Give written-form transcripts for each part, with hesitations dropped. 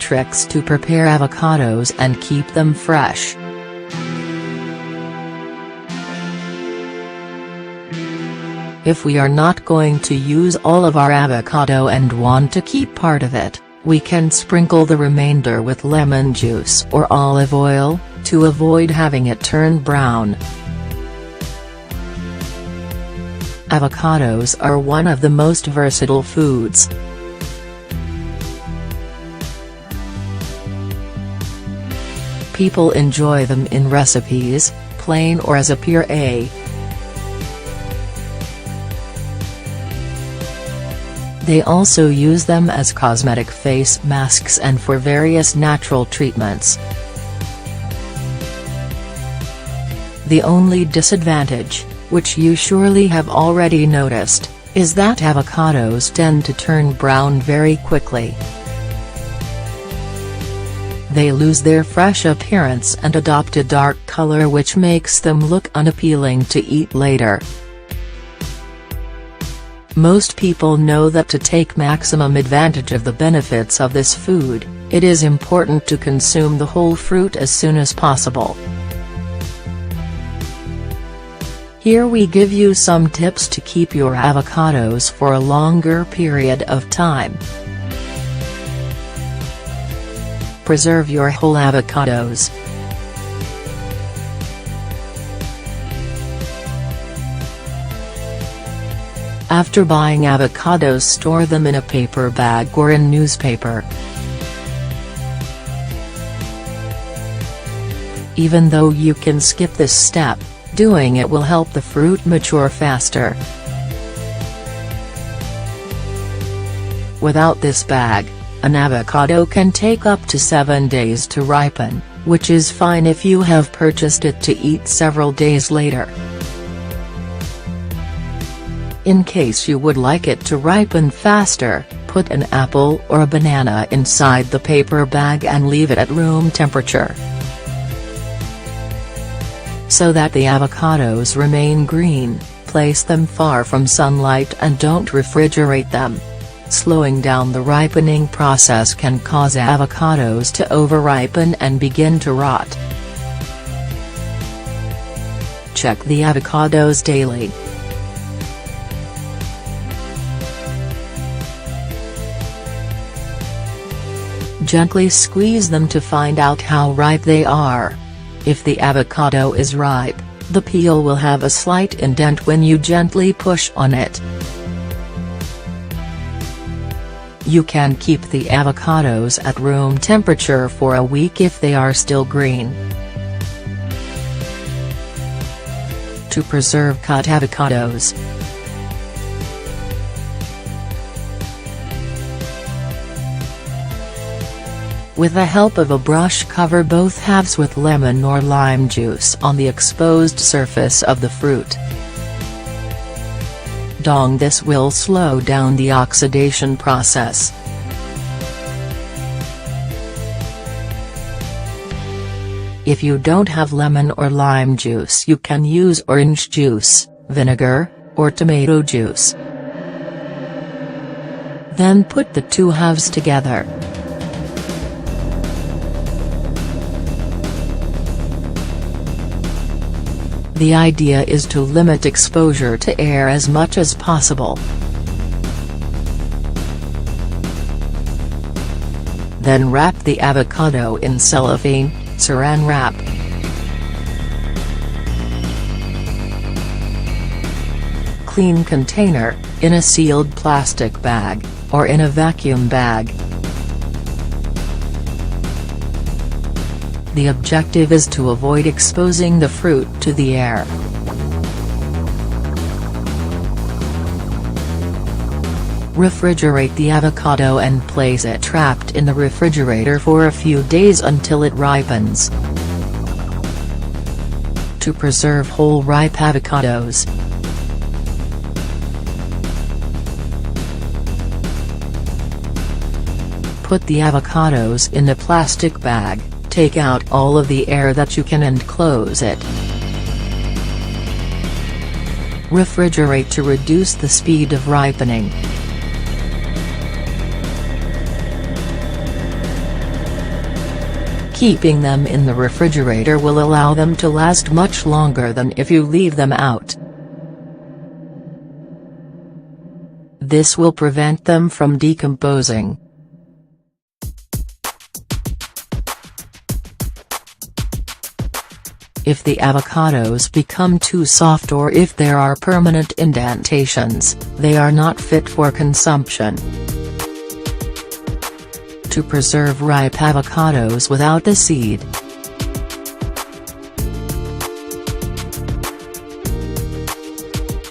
tricks to prepare avocados and keep them fresh. If we are not going to use all of our avocado and want to keep part of it, we can sprinkle the remainder with lemon juice or olive oil, to avoid having it turn brown. Avocados are one of the most versatile foods. People enjoy them in recipes, plain or as a puree. They also use them as cosmetic face masks and for various natural treatments. The only disadvantage, which you surely have already noticed, is that avocados tend to turn brown very quickly. They lose their fresh appearance and adopt a dark color, which makes them look unappealing to eat later. Most people know that to take maximum advantage of the benefits of this food, it is important to consume the whole fruit as soon as possible. Here we give you some tips to keep your avocados for a longer period of time. Preserve your whole avocados. After buying avocados, store them in a paper bag or in newspaper. Even though you can skip this step, doing it will help the fruit mature faster. Without this bag, an avocado can take up to 7 days to ripen, which is fine if you have purchased it to eat several days later. In case you would like it to ripen faster, put an apple or a banana inside the paper bag and leave it at room temperature, so that the avocados remain green. Place them far from sunlight and don't refrigerate them. Slowing down the ripening process can cause avocados to over-ripen and begin to rot. Check the avocados daily. Gently squeeze them to find out how ripe they are. If the avocado is ripe, the peel will have a slight indent when you gently push on it. You can keep the avocados at room temperature for a week if they are still green. To preserve cut avocados. With the help of a brush, cover both halves with lemon or lime juice on the exposed surface of the fruit. This will slow down the oxidation process. If you don't have lemon or lime juice, you can use orange juice, vinegar, or tomato juice. Then put the two halves together. The idea is to limit exposure to air as much as possible. Then wrap the avocado in cellophane, saran wrap. Clean container, in a sealed plastic bag, or in a vacuum bag. The objective is to avoid exposing the fruit to the air. Refrigerate the avocado and place it trapped in the refrigerator for a few days until it ripens. To preserve whole ripe avocados. Put the avocados in a plastic bag. Take out all of the air that you can and close it. Refrigerate to reduce the speed of ripening. Keeping them in the refrigerator will allow them to last much longer than if you leave them out. This will prevent them from decomposing. If the avocados become too soft or if there are permanent indentations, they are not fit for consumption. To preserve ripe avocados without the seed.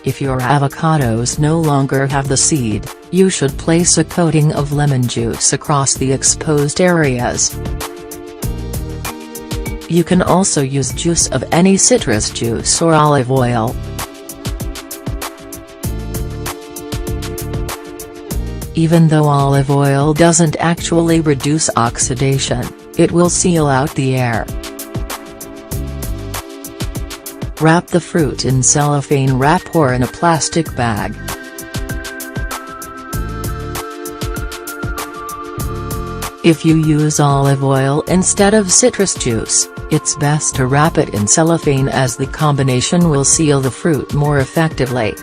If your avocados no longer have the seed, you should place a coating of lemon juice across the exposed areas. You can also use juice of any citrus juice or olive oil. Even though olive oil doesn't actually reduce oxidation, it will seal out the air. Wrap the fruit in cellophane wrap or in a plastic bag. If you use olive oil instead of citrus juice, it's best to wrap it in cellophane as the combination will seal the fruit more effectively.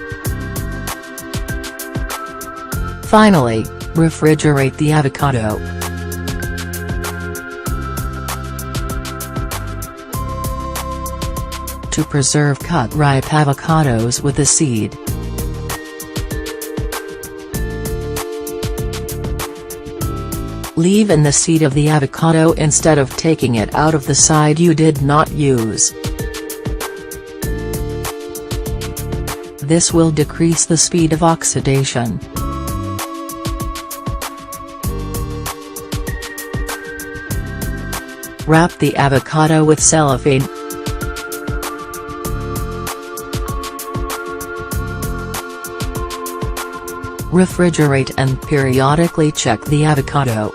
Finally, refrigerate the avocado. To preserve cut ripe avocados with the seed. Leave in the seed of the avocado instead of taking it out of the side you did not use. This will decrease the speed of oxidation. Wrap the avocado with cellophane. Refrigerate and periodically check the avocado.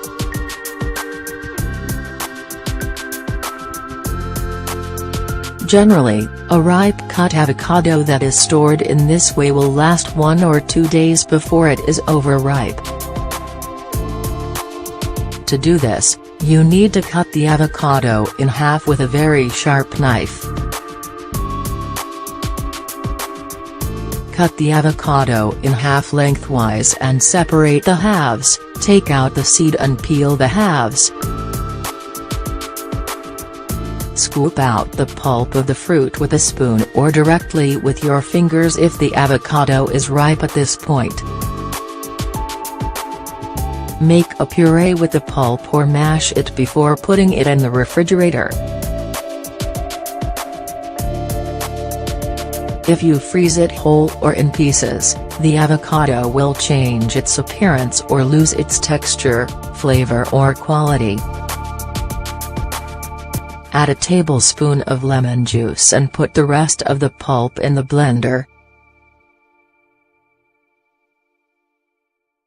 Generally, a ripe cut avocado that is stored in this way will last 1 or 2 days before it is overripe. To do this, you need to cut the avocado in half with a very sharp knife. Cut the avocado in half lengthwise and separate the halves, take out the seed and peel the halves. Scoop out the pulp of the fruit with a spoon or directly with your fingers if the avocado is ripe at this point. Make a puree with the pulp or mash it before putting it in the refrigerator. If you freeze it whole or in pieces, the avocado will change its appearance or lose its texture, flavor or quality. Add a tablespoon of lemon juice and put the rest of the pulp in the blender.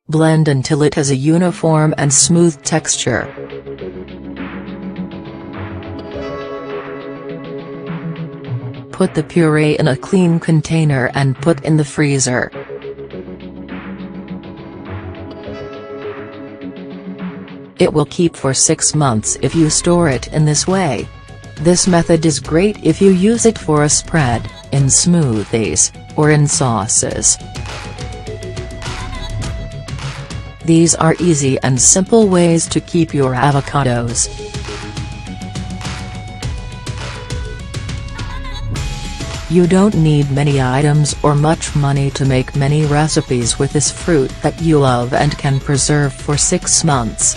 Blend until it has a uniform and smooth texture. Put the puree in a clean container and put in the freezer. It will keep for 6 months if you store it in this way. This method is great if you use it for a spread, in smoothies, or in sauces. These are easy and simple ways to keep your avocados. You don't need many items or much money to make many recipes with this fruit that you love and can preserve for 6 months.